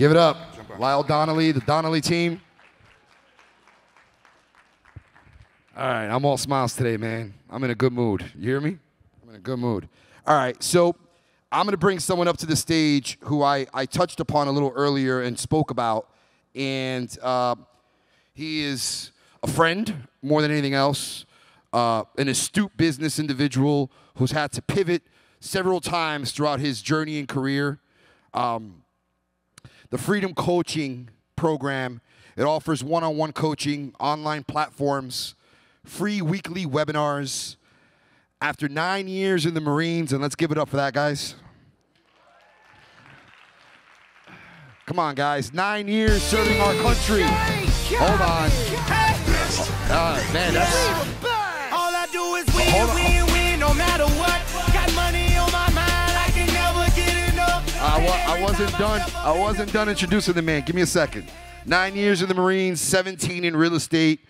Give it up. Lyle Donnelly, the Donnelly team. All right, I'm all smiles today, man. I'm in a good mood. You hear me? I'm in a good mood. All right, so I'm going to bring someone up to the stage who I touched upon a little earlier and spoke about. And he is a friend more than anything else, an astute business individual who's had to pivot several times throughout his journey and career. The Freedom Coaching Program, it offers one-on-one coaching, online platforms, free weekly webinars. After 9 years in the Marines, and let's give it up for that, guys. Come on, guys. 9 years serving our country. Hold on. Man, that's... All I do is win, no matter what. Got money on my mind, I can never get enough. I wasn't done introducing the man. Give me a second. 9 years in the Marines, 17 in real estate.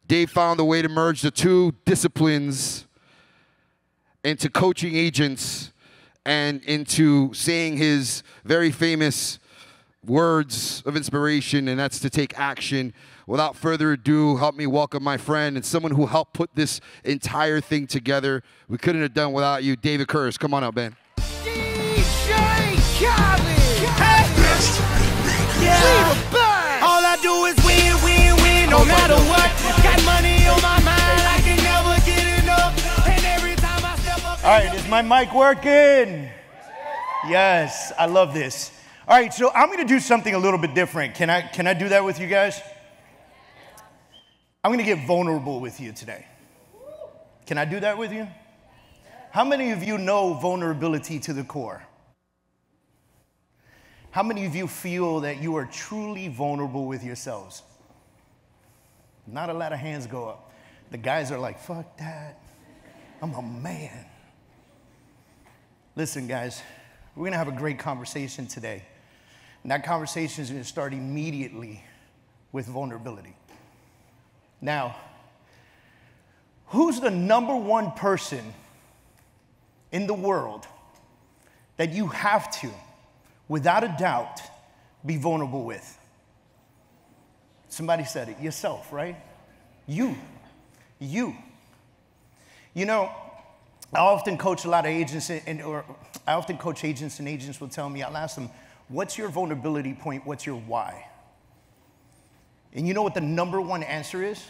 Dave found a way to merge the two disciplines into coaching agents and into saying his very famous words of inspiration, and that's to take action. Without further ado, help me welcome my friend and someone who helped put this entire thing together. We couldn't have done without you, David Kurz. Come on up, man. DJ Khaled. Yeah. All I do is win, no matter what. Got money on my mind, I can never get enough. And every time I step up. All right, is my mic working? Yes, I love this. All right, so I'm going to do something a little bit different. Can I do that with you guys? I'm going to get vulnerable with you today. Can I do that with you? How many of you know vulnerability to the core? How many of you feel that you are truly vulnerable with yourselves? Not a lot of hands go up. The guys are like, fuck that. I'm a man. Listen, guys, we're going to have a great conversation today. And that conversation is going to start immediately with vulnerability. Now, who's the number one person in the world that you have to, without a doubt, be vulnerable with? Somebody said it. Yourself, right? You. You. You know, I often coach a lot of agents, I often coach agents, and agents will tell me, I'll ask them, what's your vulnerability point? What's your why? And you know what the number one answer is?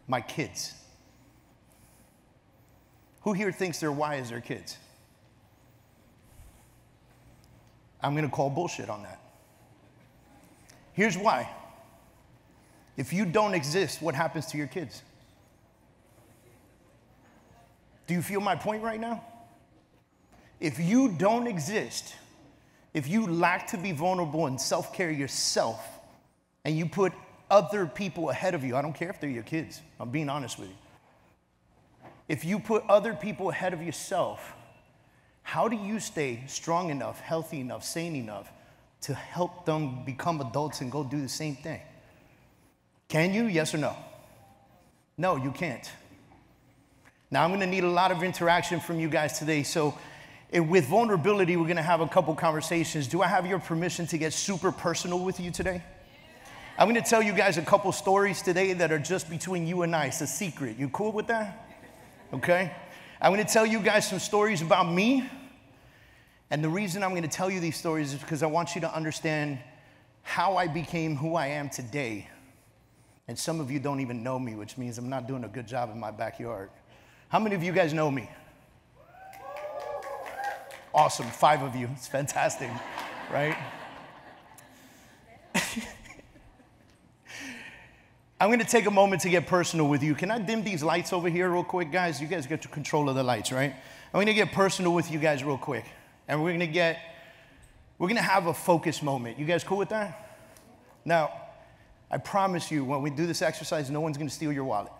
My kids. Who here thinks their why is their kids? I'm going to call bullshit on that. Here's why. If you don't exist, what happens to your kids? Do you feel my point right now? If you don't exist, if you lack to be vulnerable and self-care yourself, and you put other people ahead of you, I don't care if they're your kids, I'm being honest with you. If you put other people ahead of yourself, how do you stay strong enough, healthy enough, sane enough to help them become adults and go do the same thing? Can you? Yes or no? No, you can't. Now, I'm going to need a lot of interaction from you guys today. So with vulnerability, we're going to have a couple conversations. Do I have your permission to get super personal with you today? I'm going to tell you guys a couple stories today that are just between you and I. It's a secret. You cool with that? Okay? I'm going to tell you guys some stories about me. And the reason I'm going to tell you these stories is because I want you to understand how I became who I am today. And some of you don't even know me, which means I'm not doing a good job in my backyard. How many of you guys know me? Awesome, 5 of you. It's fantastic, right? I'm going to take a moment to get personal with you. Can I dim these lights over here real quick, guys? You guys get control of the lights, right? I'm going to get personal with you guys real quick. And we're going to have a focus moment. You guys cool with that? Now, I promise you, when we do this exercise, no one's going to steal your wallet.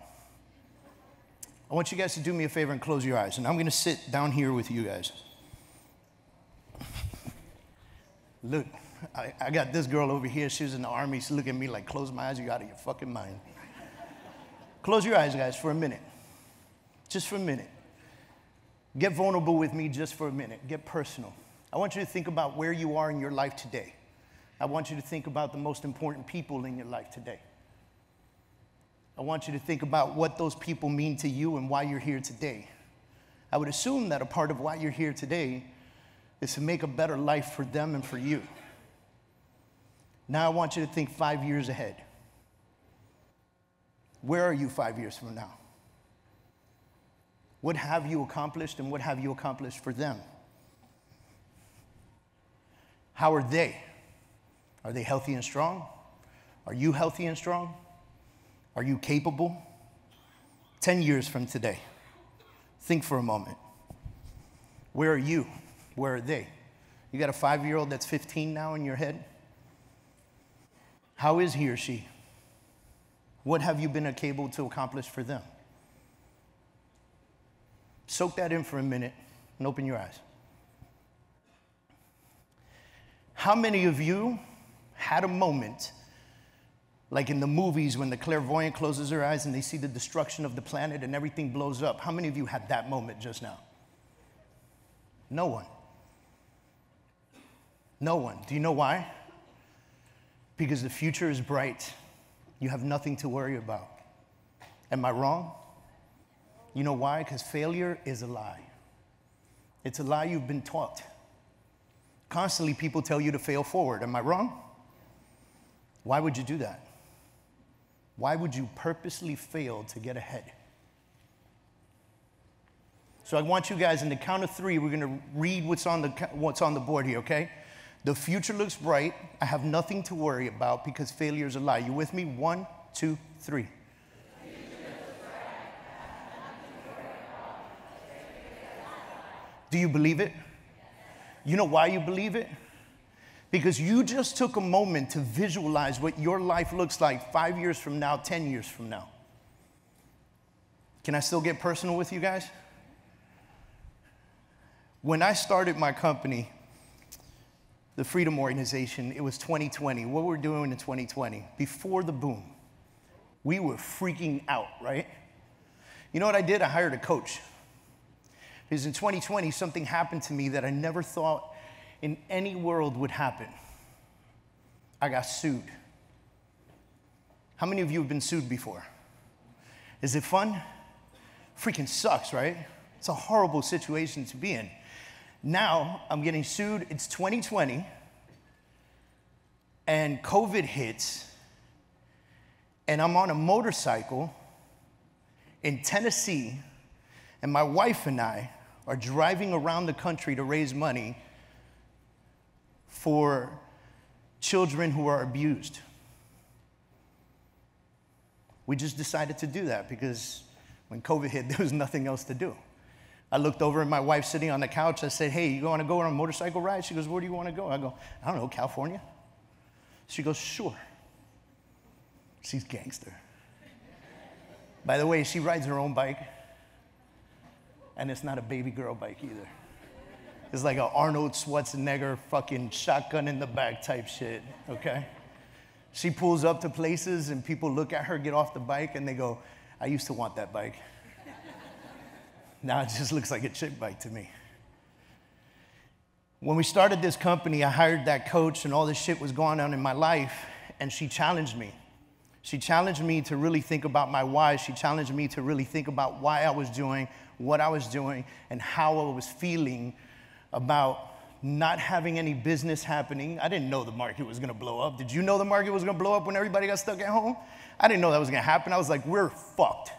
I want you guys to do me a favor and close your eyes. And I'm going to sit down here with you guys. Look, I got this girl over here. She was in the Army. She's looking at me like, close my eyes. You're out of your fucking mind. Close your eyes, guys, for a minute. Just for a minute. Get vulnerable with me just for a minute. Get personal. I want you to think about where you are in your life today. I want you to think about the most important people in your life today. I want you to think about what those people mean to you and why you're here today. I would assume that a part of why you're here today is to make a better life for them and for you. Now I want you to think 5 years ahead. Where are you 5 years from now? What have you accomplished and what have you accomplished for them? How are they? Are they healthy and strong? Are you healthy and strong? Are you capable? 10 years from today, think for a moment. Where are you? Where are they? You got a 5-year-old that's 15 now in your head? How is he or she? What have you been able to accomplish for them? Soak that in for a minute and open your eyes. How many of you had a moment, like in the movies when the clairvoyant closes her eyes and they see the destruction of the planet and everything blows up? How many of you had that moment just now? No one. No one. Do you know why? Because the future is bright. You have nothing to worry about. Am I wrong? You know why? Because failure is a lie. It's a lie you've been taught. Constantly people tell you to fail forward. Am I wrong? Why would you do that? Why would you purposely fail to get ahead? So I want you guys, in the count of 3, we're going to read what's on the board here, okay? The future looks bright. I have nothing to worry about because failure is a lie. You with me? 1, 2, 3. Do you believe it? You know why you believe it? Because you just took a moment to visualize what your life looks like 5 years from now, 10 years from now. Can I still get personal with you guys? When I started my company, the Freedom Organization, it was 2020. What were we doing in 2020? Before the boom, we were freaking out, right? You know what I did? I hired a coach. Because in 2020, something happened to me that I never thought in any world would happen. I got sued. How many of you have been sued before? Is it fun? Freaking sucks, right? It's a horrible situation to be in. Now I'm getting sued. It's 2020, and COVID hits, and I'm on a motorcycle in Tennessee, and my wife and I are driving around the country to raise money for children who are abused. We just decided to do that because when COVID hit, there was nothing else to do. I looked over at my wife sitting on the couch. I said, hey, you want to go on a motorcycle ride? She goes, where do you want to go? I go, I don't know, California? She goes, sure. She's gangster. By the way, she rides her own bike, and it's not a baby girl bike either. It's like an Arnold Schwarzenegger fucking shotgun in the back type shit, okay? She pulls up to places, and people look at her, get off the bike, and they go, I used to want that bike. Now it just looks like a chick bike to me. When we started this company, I hired that coach, and all this shit was going on in my life, and she challenged me. She challenged me to really think about my why. She challenged me to really think about why I was doing what I was doing and how I was feeling about not having any business happening. I didn't know the market was going to blow up. Did you know the market was going to blow up when everybody got stuck at home? I didn't know that was going to happen. I was like, we're fucked.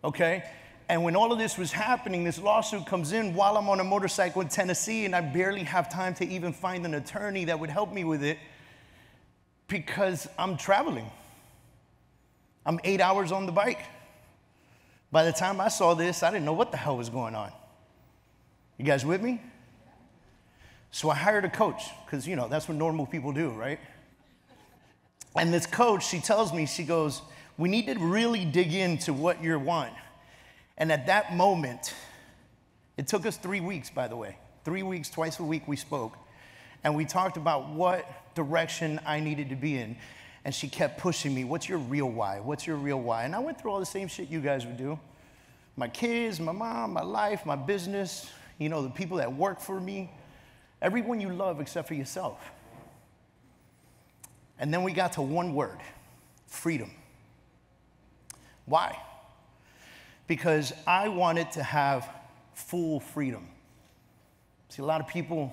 Okay? And when all of this was happening, this lawsuit comes in while I'm on a motorcycle in Tennessee, and I barely have time to even find an attorney that would help me with it because I'm traveling. I'm 8 hours on the bike. By the time I saw this, I didn't know what the hell was going on. You guys with me? So I hired a coach because, you know, that's what normal people do, right? And this coach, she tells me, she goes, we need to really dig into what you want. And at that moment, it took us 3 weeks, by the way. 3 weeks, twice a week we spoke. And we talked about what direction I needed to be in. And she kept pushing me, what's your real why? What's your real why? And I went through all the same shit you guys would do. My kids, my mom, my life, my business, you know, the people that work for me. Everyone you love except for yourself. And then we got to one word, freedom. Why? Because I wanted to have full freedom. See, a lot of people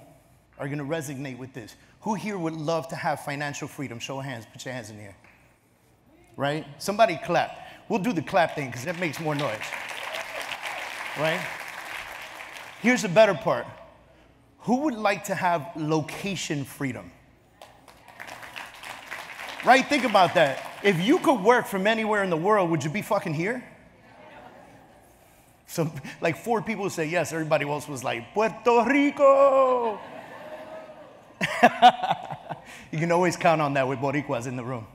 are going to resonate with this. Who here would love to have financial freedom? Show of hands. Put your hands in the air. Right? Somebody clap. We'll do the clap thing because that makes more noise. Right? Here's the better part. Who would like to have location freedom? Right? Think about that. If you could work from anywhere in the world, would you be fucking here? So, like 4 people say yes. Everybody else was like, Puerto Rico. You can always count on that with Boricuas in the room.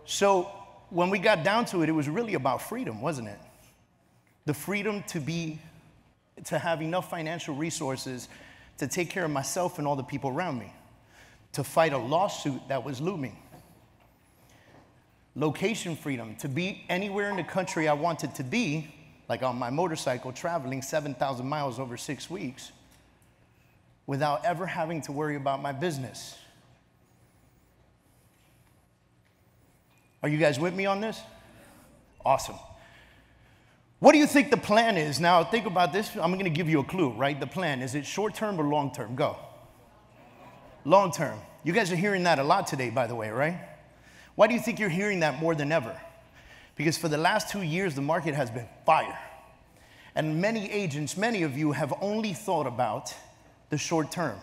So when we got down to it, it was really about freedom, wasn't it? The freedom to have enough financial resources to take care of myself and all the people around me, to fight a lawsuit that was looming. Location freedom, to be anywhere in the country I wanted to be, like on my motorcycle traveling 7,000 miles over 6 weeks, without ever having to worry about my business. Are you guys with me on this? Awesome. What do you think the plan is? Now, think about this. I'm going to give you a clue, right? The plan. Is it short-term or long-term? Go. Long-term. You guys are hearing that a lot today, by the way, right? Why do you think you're hearing that more than ever? Because for the last 2 years, the market has been fire. And many agents, many of you have only thought about the short term.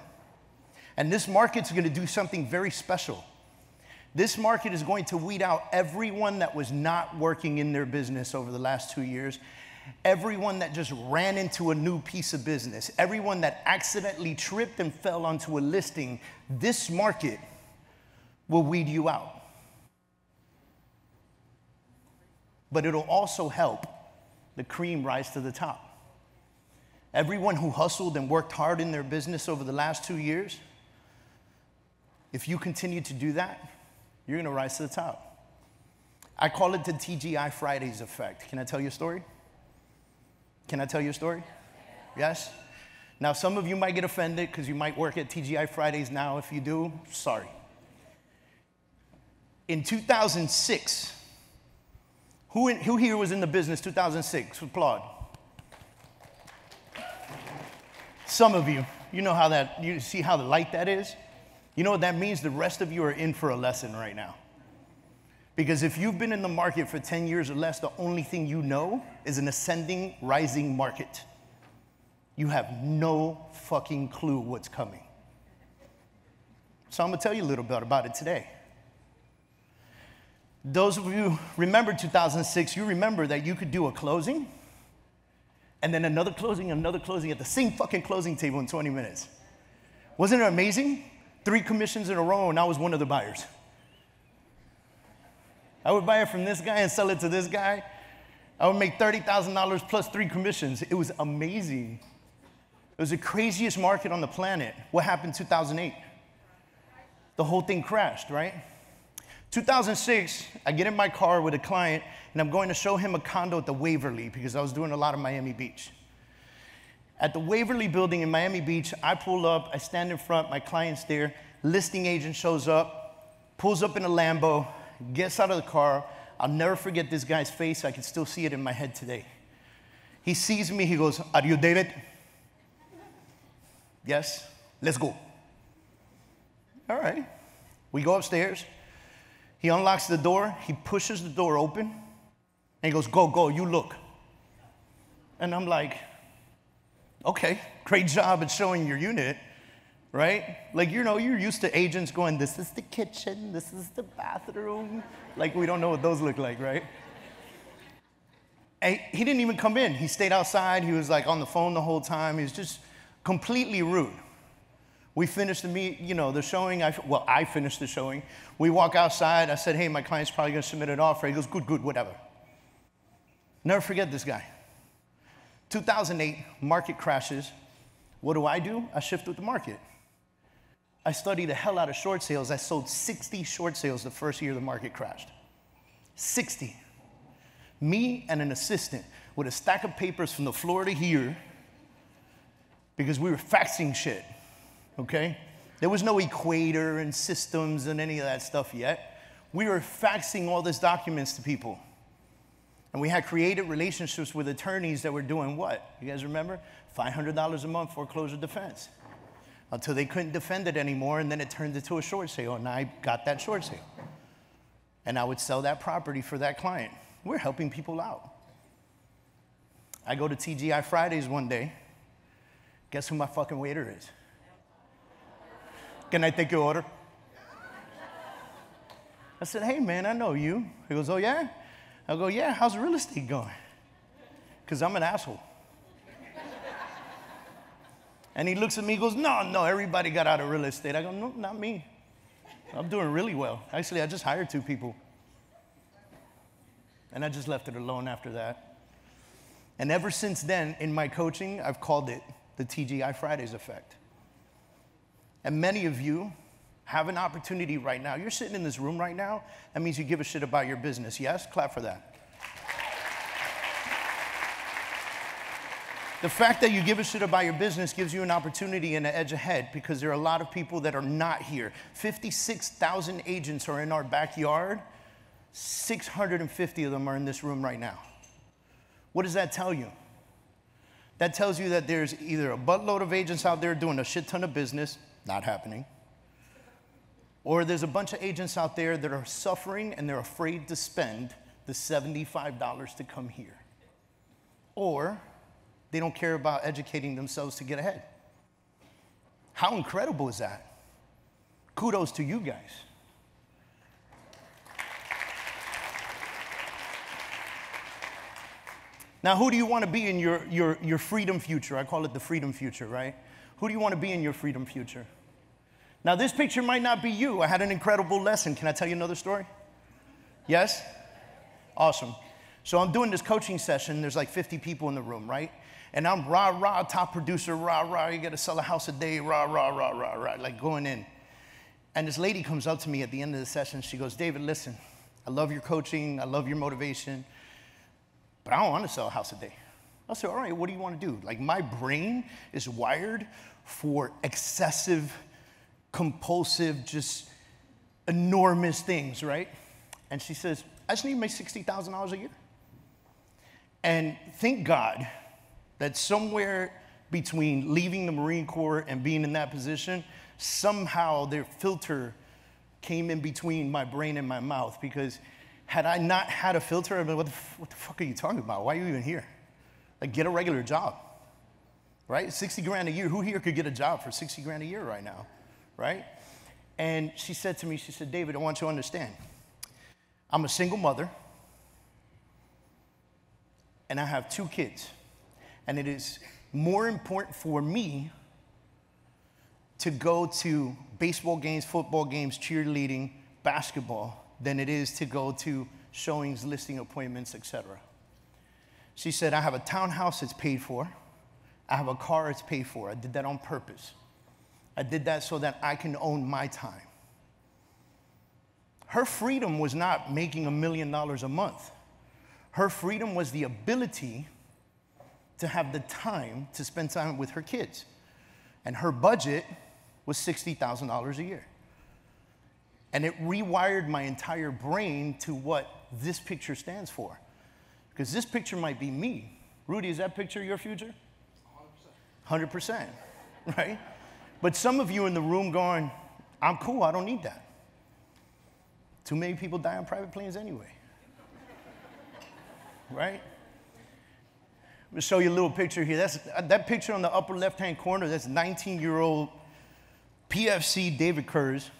And this market's going to do something very special. This market is going to weed out everyone that was not working in their business over the last 2 years, everyone that just ran into a new piece of business, everyone that accidentally tripped and fell onto a listing. This market will weed you out. But it'll also help the cream rise to the top. Everyone who hustled and worked hard in their business over the last 2 years, if you continue to do that, you're going to rise to the top. I call it the TGI Fridays effect. Can I tell you a story? Can I tell you a story? Yes? Now, some of you might get offended because you might work at TGI Fridays now. If you do, sorry. In 2006, who here was in the business 2006? Applaud. Some of you, you know how that, you see how the light that is? You know what that means? The rest of you are in for a lesson right now. Because if you've been in the market for 10 years or less, the only thing you know is an ascending, rising market. You have no fucking clue what's coming. So I'm going to tell you a little bit about it today. Those of you remember 2006, you remember that you could do a closing and then another closing at the same fucking closing table in 20 minutes. Wasn't it amazing? 3 commissions in a row, and I was one of the buyers. I would buy it from this guy and sell it to this guy. I would make $30,000 plus 3 commissions. It was amazing. It was the craziest market on the planet. What happened in 2008? The whole thing crashed, right? 2006, I get in my car with a client, and I'm going to show him a condo at the Waverly because I was doing a lot of Miami Beach. At the Waverly building in Miami Beach, I pull up, I stand in front, my client's there, listing agent shows up, pulls up in a Lambo, gets out of the car. I'll never forget this guy's face. I can still see it in my head today. He sees me, he goes, "Are you David?" "Yes." "Let's go." All right. We go upstairs. He unlocks the door, he pushes the door open, and he goes, "Go, go, you look." And I'm like, okay, great job at showing your unit, right? Like, you know, you're used to agents going, "This is the kitchen, this is the bathroom." Like, we don't know what those look like, right? And he didn't even come in. He stayed outside. He was like on the phone the whole time. He was just completely rude. We finished the showing. I finished the showing. We walk outside. I said, "Hey, my client's probably going to submit an offer." He goes, "Good, whatever." Never forget this guy. 2008, market crashes. What do? I shift with the market. I studied the hell out of short sales. I sold 60 short sales the first year the market crashed. 60. Me and an assistant with a stack of papers from the floor to here because we were faxing shit. Okay? There was no equator and systems and any of that stuff yet. We were faxing all these documents to people. And we had created relationships with attorneys that were doing what? You guys remember? $500 a month foreclosure defense. Until they couldn't defend it anymore, and then it turned into a short sale, and I got that short sale. And I would sell that property for that client. We're helping people out. I go to TGI Fridays one day. Guess who my fucking waiter is? Can I take your order? I said, hey man, I know you. He goes, oh yeah? I go, yeah, how's real estate going? Because I'm an asshole. And he looks at me and goes, no, everybody got out of real estate. I go, no, not me. I'm doing really well. Actually, I just hired 2 people. And I just left it alone after that. And ever since then, in my coaching, I've called it the TGI Fridays effect. And many of you have an opportunity right now. You're sitting in this room right now. That means you give a shit about your business. Yes? Clap for that. The fact that you give a shit about your business gives you an opportunity and an edge ahead, because there are a lot of people that are not here. 56,000 agents are in our backyard. 650 of them are in this room right now. What does that tell you? That tells you that there's either a buttload of agents out there doing a shit ton of business, not happening, or there's a bunch of agents out there that are suffering and they're afraid to spend the $75 to come here. Or they don't care about educating themselves to get ahead. How incredible is that? Kudos to you guys. Now, who do you want to be in your freedom future? I call it the freedom future, right? Who do you want to be in your freedom future? Now, this picture might not be you. I had an incredible lesson. Can I tell you another story? Yes? Awesome. So I'm doing this coaching session. There's like 50 people in the room, right? And I'm rah, top producer, rah, you got to sell a house a day, rah, like going in. And this lady comes up to me at the end of the session. She goes, David, listen, I love your coaching. I love your motivation. But I don't want to sell a house a day. I said, all right, what do you want to do? Like, my brain is wired for excessive, compulsive, just enormous things, right? And she says, I just need to make $60,000 a year. And thank God that somewhere between leaving the Marine Corps and being in that position, somehow their filter came in between my brain and my mouth, because had I not had a filter, I'd be like, what the fuck are you talking about? Why are you even here? Like, get a regular job, right? 60 grand a year. Who here could get a job for 60 grand a year right now, right? And she said to me, she said, David, I want you to understand. I'm a single mother, and I have 2 kids. And it is more important for me to go to baseball games, football games, cheerleading, basketball, than it is to go to showings, listing appointments, etc. She said, I have a townhouse that's paid for. I have a car that's paid for. I did that on purpose. I did that so that I can own my time. Her freedom was not making $1 million a month. Her freedom was the ability to have the time to spend time with her kids. And her budget was $60,000 a year. And it rewired my entire brain to what this picture stands for. Because this picture might be me. Rudy, is that picture your future? 100%. 100%, right? But some of you in the room going, I'm cool, I don't need that. Too many people die on private planes anyway. Right? I'm gonna show you a little picture here. That picture on the upper left-hand corner, that's 19-year-old PFC David Kurz.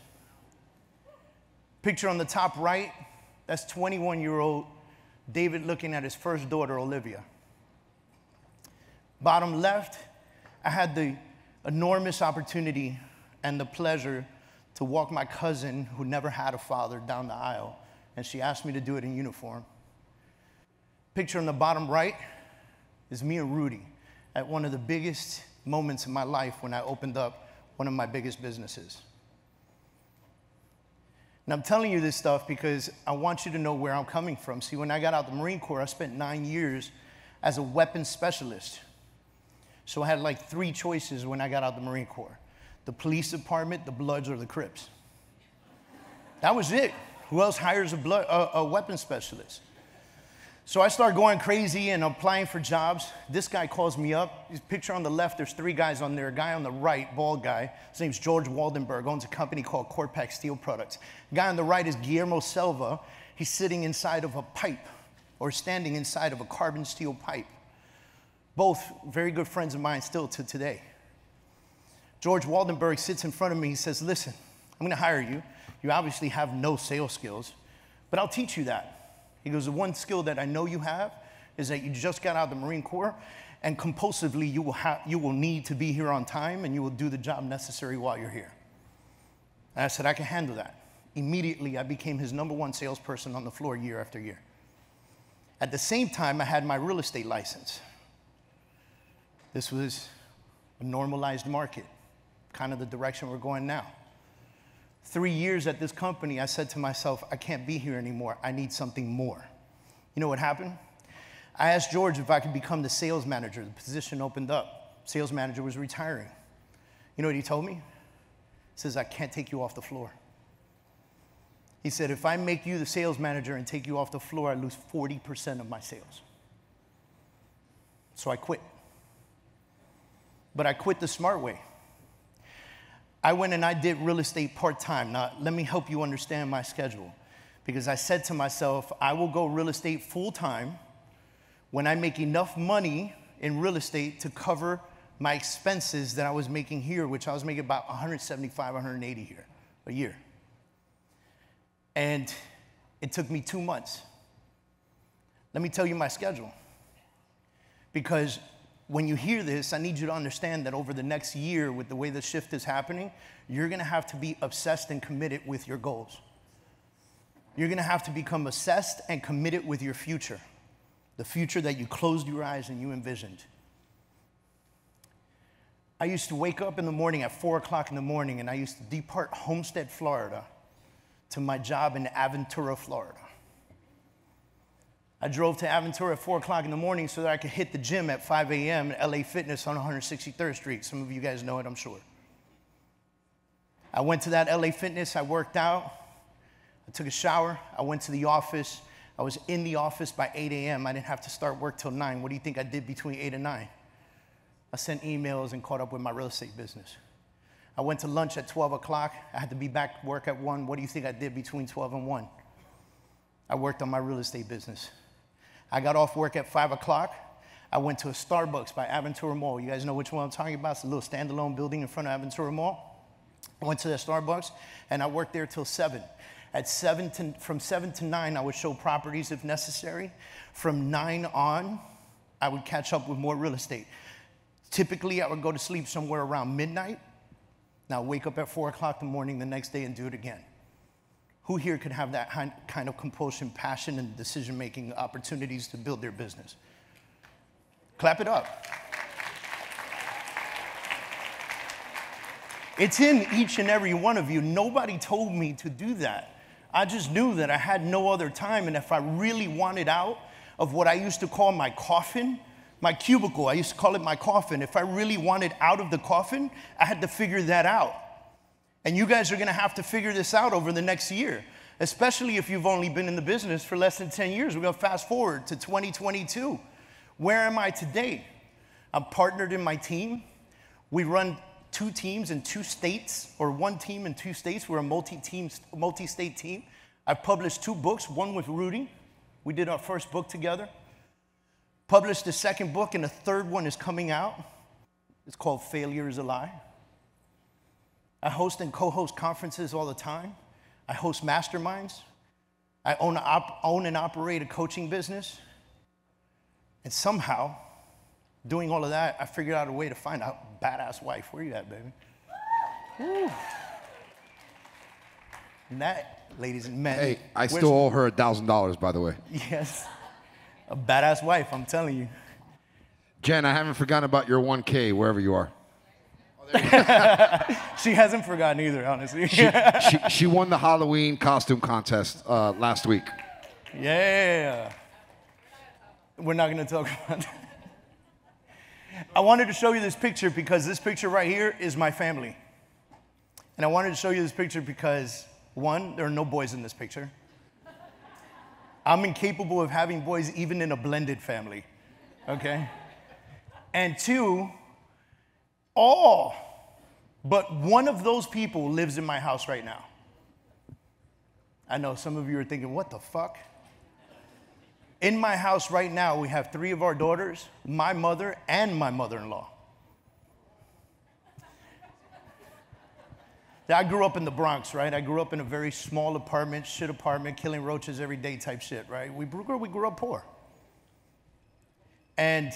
Picture on the top right, that's 21-year-old David looking at his first daughter, Olivia. Bottom left, I had the enormous opportunity and the pleasure to walk my cousin, who never had a father, down the aisle, and she asked me to do it in uniform. Picture on the bottom right is me and Rudy at one of the biggest moments in my life when I opened up one of my biggest businesses. And I'm telling you this stuff because I want you to know where I'm coming from. See, when I got out of the Marine Corps, I spent 9 years as a weapons specialist. So I had like 3 choices when I got out of the Marine Corps. the police department, the Bloods, or the Crips. That was it. Who else hires a weapons specialist? So I start going crazy and applying for jobs. This guy calls me up. His picture on the left, there's 3 guys on there. A guy on the right, bald guy, his name's George Waldenberg, owns a company called Kurz Steel Products. The guy on the right is Guillermo Silva. He's sitting inside of a pipe, or standing inside of a carbon steel pipe. Both very good friends of mine still to today. George Waldenberg sits in front of me. He says, listen, I'm going to hire you. You obviously have no sales skills, but I'll teach you that. He goes, the one skill that I know you have is that you just got out of the Marine Corps, and compulsively you will need to be here on time, and you will do the job necessary while you're here. And I said, I can handle that. Immediately, I became his #1 salesperson on the floor year after year. At the same time, I had my real estate license. This was a normalized market, kind of the direction we're going now. 3 years at this company, I said to myself, I can't be here anymore. I need something more. You know what happened? I asked George if I could become the sales manager. The position opened up. Sales manager was retiring. You know what he told me? He says, I can't take you off the floor. He said, if I make you the sales manager and take you off the floor, I lose 40% of my sales. So I quit. But I quit the smart way. I went and I did real estate part-time. Now, let me help you understand my schedule. Because I said to myself, I will go real estate full-time when I make enough money in real estate to cover my expenses that I was making here, which I was making about 175, 180 here a year. And it took me 2 months. Let me tell you my schedule. Because when you hear this, I need you to understand that over the next year, with the way the shift is happening, you're going to have to be obsessed and committed with your goals. You're going to have to become obsessed and committed with your future, the future that you closed your eyes and you envisioned. I used to wake up in the morning at 4 o'clock in the morning, and I used to depart Homestead, Florida, to my job in Aventura, Florida. I drove to Aventura at 4 o'clock in the morning so that I could hit the gym at 5 a.m. at LA Fitness on 163rd Street. Some of you guys know it, I'm sure. I went to that LA Fitness, I worked out, I took a shower, I went to the office. I was in the office by 8 a.m. I didn't have to start work till 9. What do you think I did between 8 and 9? I sent emails and caught up with my real estate business. I went to lunch at 12 o'clock. I had to be back to work at 1. What do you think I did between 12 and 1? I worked on my real estate business. I got off work at 5 o'clock. I went to a Starbucks by Aventura Mall. You guys know which one I'm talking about? It's a little standalone building in front of Aventura Mall. I went to that Starbucks, and I worked there till 7. From 7 to 9, I would show properties if necessary. From 9 on, I would catch up with more real estate. Typically, I would go to sleep somewhere around midnight. Now, wake up at 4 o'clock in the morning the next day and do it again. Who here could have that kind of compulsion, passion, and decision-making opportunities to build their business? Clap it up. It's in each and every one of you. Nobody told me to do that. I just knew that I had no other time, and if I really wanted out of what I used to call my coffin, my cubicle, I used to call it my coffin. If I really wanted out of the coffin, I had to figure that out. And you guys are going to have to figure this out over the next year, especially if you've only been in the business for less than 10 years. We're going to fast forward to 2022. Where am I today? I'm partnered in my team. We run 2 teams in 2 states, or 1 team in 2 states. We're a multi-state team. I've published 2 books, one with Rudy. We did our first book together. Published the 2nd book, and the 3rd one is coming out. It's called Failure is a Lie. I host and co-host conferences all the time. I host masterminds. I own and operate a coaching business. And somehow, doing all of that, I figured out a way to find a badass wife. Where you at, baby? Woo. And that, ladies and men. Hey, I still owe her $1,000, by the way. Yes. A badass wife, I'm telling you. Jen, I haven't forgotten about your 1K, wherever you are. She hasn't forgotten either, honestly. She won the Halloween costume contest last week. Yeah. We're not going to talk about that. I wanted to show you this picture because this picture right here is my family. And I wanted to show you this picture because, one, there are no boys in this picture. I'm incapable of having boys even in a blended family, okay? And two, all but one of those people lives in my house right now. I know some of you are thinking, what the fuck? In my house right now, we have 3 of our daughters, my mother, and my mother-in-law. I grew up in the Bronx, right? I grew up in a very small apartment, shit apartment, killing roaches every day type shit, right? We grew up poor. And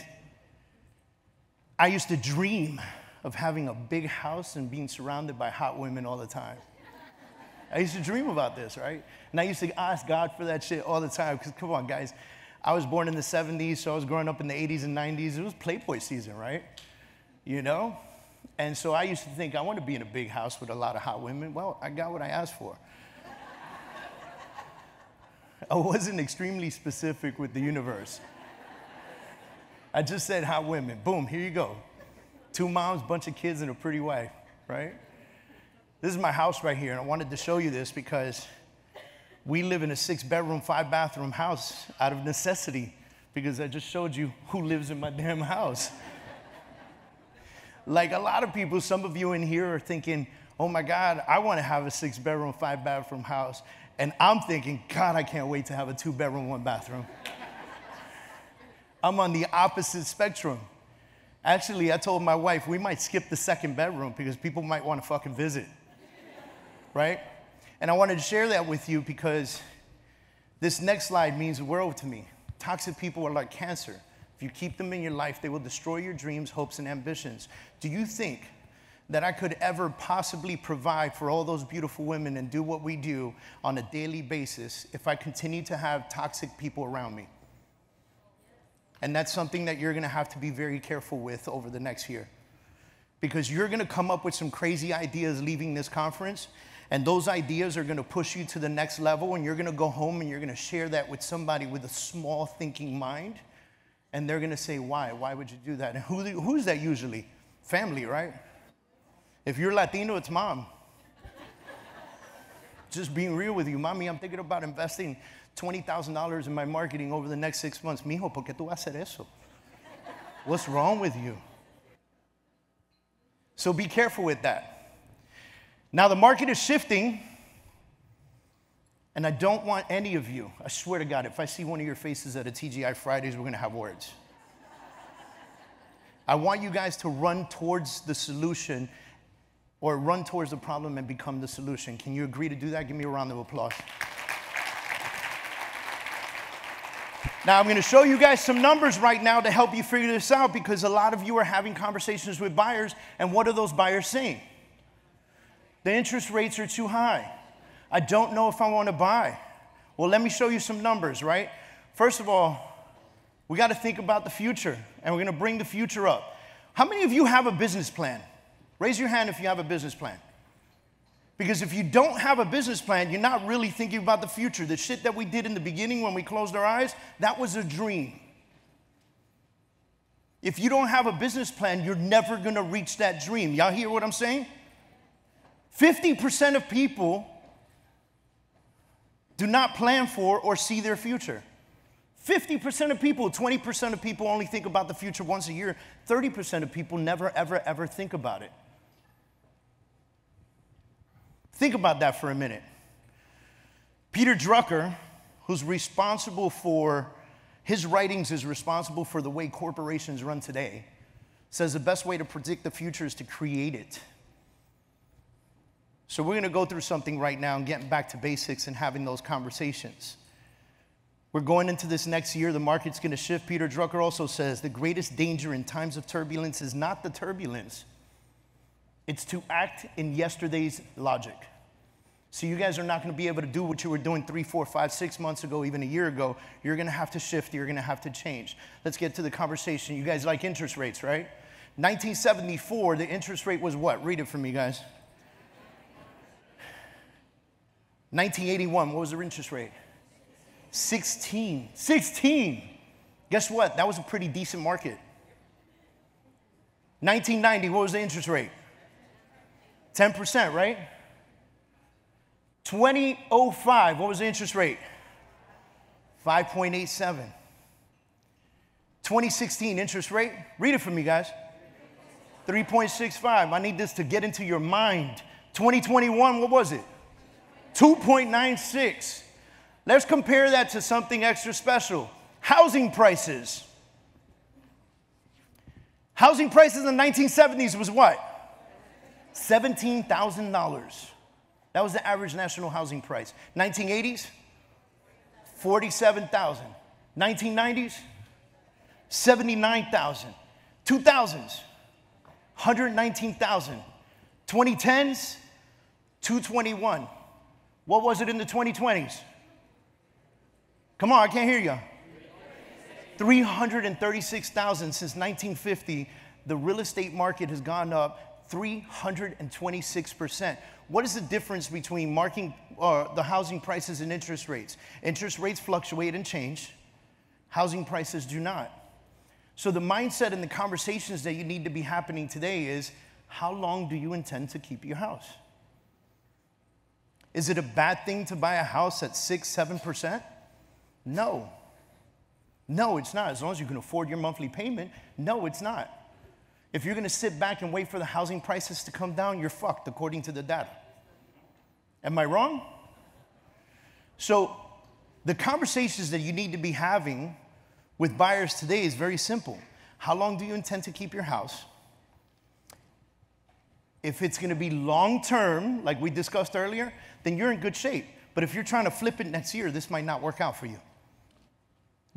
I used to dream of having a big house and being surrounded by hot women all the time. I used to dream about this, right? And I used to ask God for that shit all the time, because come on, guys. I was born in the 70s, so I was growing up in the 80s and 90s. It was Playboy season, right? You know? And so I used to think, I want to be in a big house with a lot of hot women. Well, I got what I asked for. I wasn't extremely specific with the universe. I just said hot women. Boom, here you go. 2 moms, bunch of kids, and a pretty wife, right? This is my house right here, and I wanted to show you this because we live in a 6-bedroom, 5-bathroom house out of necessity, because I just showed you who lives in my damn house. Like a lot of people, some of you in here are thinking, oh my God, I want to have a 6-bedroom, 5-bathroom house. And I'm thinking, God, I can't wait to have a 2-bedroom, 1-bathroom. I'm on the opposite spectrum. Actually, I told my wife, we might skip the 2nd bedroom because people might want to fucking visit, right? And I wanted to share that with you because this next slide means the world to me. Toxic people are like cancer. If you keep them in your life, they will destroy your dreams, hopes, and ambitions. Do you think that I could ever possibly provide for all those beautiful women and do what we do on a daily basis if I continue to have toxic people around me? And that's something that you're going to have to be very careful with over the next year. Because you're going to come up with some crazy ideas leaving this conference, and those ideas are going to push you to the next level, and you're going to go home and you're going to share that with somebody with a small thinking mind. And they're going to say, why? Why would you do that? And who's that usually? Family, right? If you're Latino, it's mom. Just being real with you. Mommy, I'm thinking about investing $20,000 in my marketing over the next 6 months. Mijo, ¿por qué tú vas a hacer eso? What's wrong with you? So be careful with that. Now, the market is shifting. And I don't want any of you, I swear to God, if I see one of your faces at a TGI Fridays, we're going to have words. I want you guys to run towards the solution or run towards the problem and become the solution. Can you agree to do that? Give me a round of applause. Now, I'm going to show you guys some numbers right now to help you figure this out, because a lot of you are having conversations with buyers, and what are those buyers saying? The interest rates are too high. I don't know if I want to buy. Well, let me show you some numbers, right? First of all, we got to think about the future, and we're going to bring the future up. How many of you have a business plan? Raise your hand if you have a business plan. Because if you don't have a business plan, you're not really thinking about the future. The shit that we did in the beginning when we closed our eyes, that was a dream. If you don't have a business plan, you're never going to reach that dream. Y'all hear what I'm saying? 50% of people do not plan for or see their future. 50% of people, 20% of people only think about the future once a year. 30% of people never, ever, ever think about it. Think about that for a minute. Peter Drucker, who's responsible for, his writings is responsible for the way corporations run today, says the best way to predict the future is to create it. So we're going to go through something right now and getting back to basics and having those conversations. We're going into this next year. The market's going to shift. Peter Drucker also says the greatest danger in times of turbulence is not the turbulence. It's to act in yesterday's logic. So you guys are not going to be able to do what you were doing 3, 4, 5, 6 months ago, even a year ago. You're going to have to shift. You're going to have to change. Let's get to the conversation. You guys like interest rates, right? 1974, the interest rate was what? Read it for me, guys. 1981, what was the interest rate? 16. 16. Guess what? That was a pretty decent market. 1990, what was the interest rate? 10%, right? 2005, what was the interest rate? 5.87. 2016 interest rate, read it for me, guys. 3.65. I need this to get into your mind. 2021, what was it? 2.96. Let's compare that to something extra special. Housing prices. Housing prices in the 1970s was what? $17,000. That was the average national housing price. 1980s, 47,000. 1990s, 79,000. 2000s, 119,000. 2010s, 221. What was it in the 2020s? Come on, I can't hear you. 336,000 since 1950. The real estate market has gone up 326%. What is the difference between the housing prices and interest rates? Interest rates fluctuate and change. Housing prices do not. So the mindset and the conversations that you need to be happening today is, how long do you intend to keep your house? Is it a bad thing to buy a house at 6-7%? No. No, it's not. As long as you can afford your monthly payment, no, it's not. If you're going to sit back and wait for the housing prices to come down, you're fucked according to the data. Am I wrong? So the conversations that you need to be having with buyers today is very simple. How long do you intend to keep your house? If it's going to be long-term, like we discussed earlier, then you're in good shape. But if you're trying to flip it next year, this might not work out for you.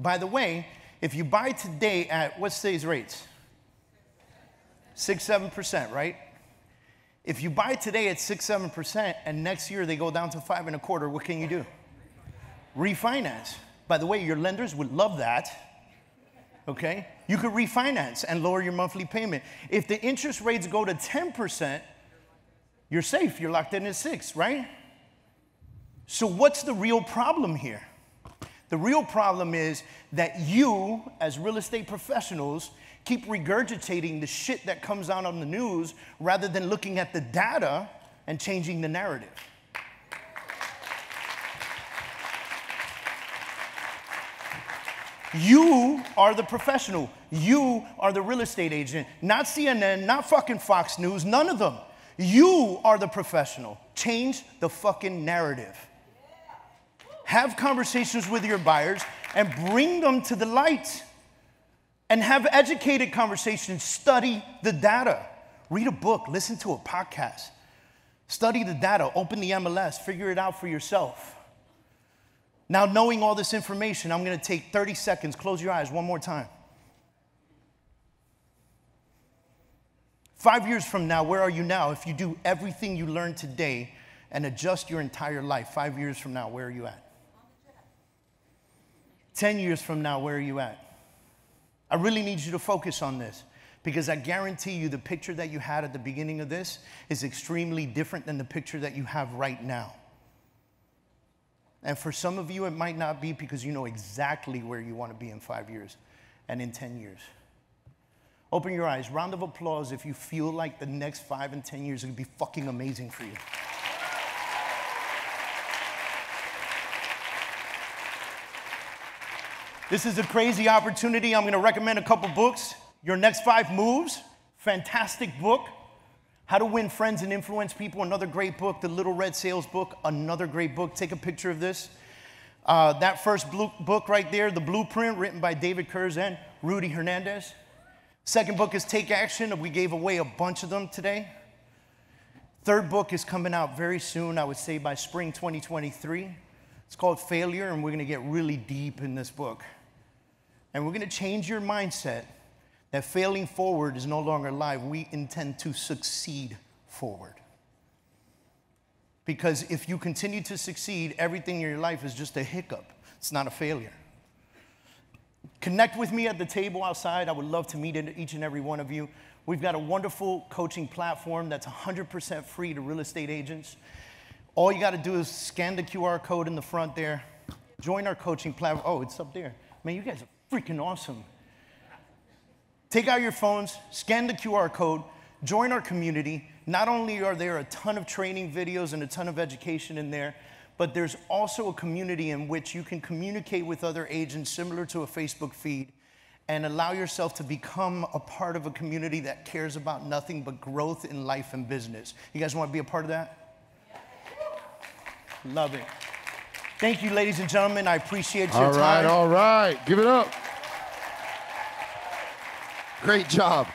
By the way, if you buy today at, what's today's rates? 6-7%, right? If you buy today at 6-7% and next year they go down to 5.25%, what can you do? Refinance. By the way, your lenders would love that. Okay? You could refinance and lower your monthly payment. If the interest rates go to 10%, you're safe. You're locked in at 6%, right? So what's the real problem here? The real problem is that you, as real estate professionals, keep regurgitating the shit that comes out on the news rather than looking at the data and changing the narrative. You are the professional. You are the real estate agent. Not CNN, not fucking Fox News, none of them. You are the professional. Change the fucking narrative. Have conversations with your buyers and bring them to the light. And have educated conversations. Study the data. Read a book. Listen to a podcast. Study the data. Open the MLS. Figure it out for yourself. Now, knowing all this information, I'm going to take 30 seconds. Close your eyes one more time. 5 years from now, where are you now? If you do everything you learned today and adjust your entire life, 5 years from now, where are you at? 10 years from now, where are you at? I really need you to focus on this, because I guarantee you the picture that you had at the beginning of this is extremely different than the picture that you have right now. And for some of you, it might not be, because you know exactly where you want to be in 5 years and in 10 years. Open your eyes. Round of applause if you feel like the next 5 and 10 years are going to be fucking amazing for you. This is a crazy opportunity. I'm going to recommend a couple books. Your Next 5 Moves, fantastic book. How to Win Friends and Influence People, another great book. The Little Red Sales book, another great book. Take a picture of this. That first book right there, The Blueprint, written by David Kurz and Rudy Hernandez. Second book is Take Action. We gave away a bunch of them today. Third book is coming out very soon, I would say by spring 2023. It's called Failure, and we're going to get really deep in this book. And we're going to change your mindset that failing forward is no longer live. We intend to succeed forward. Because if you continue to succeed, everything in your life is just a hiccup. It's not a failure. Connect with me at the table outside. I would love to meet each and every one of you. We've got a wonderful coaching platform that's 100% free to real estate agents. All you got to do is scan the QR code in the front there. Join our coaching platform. Oh, it's up there. Man, you guys are freaking awesome. Take out your phones, scan the QR code, Join our community. Not only are there a ton of training videos and a ton of education in there, but there's also a community in which you can communicate with other agents similar to a Facebook feed and allow yourself to become a part of a community that cares about nothing but growth in life and business. You guys want to be a part of that? Love it. Thank you, ladies and gentlemen. I appreciate your time. All right. Give it up. Great job.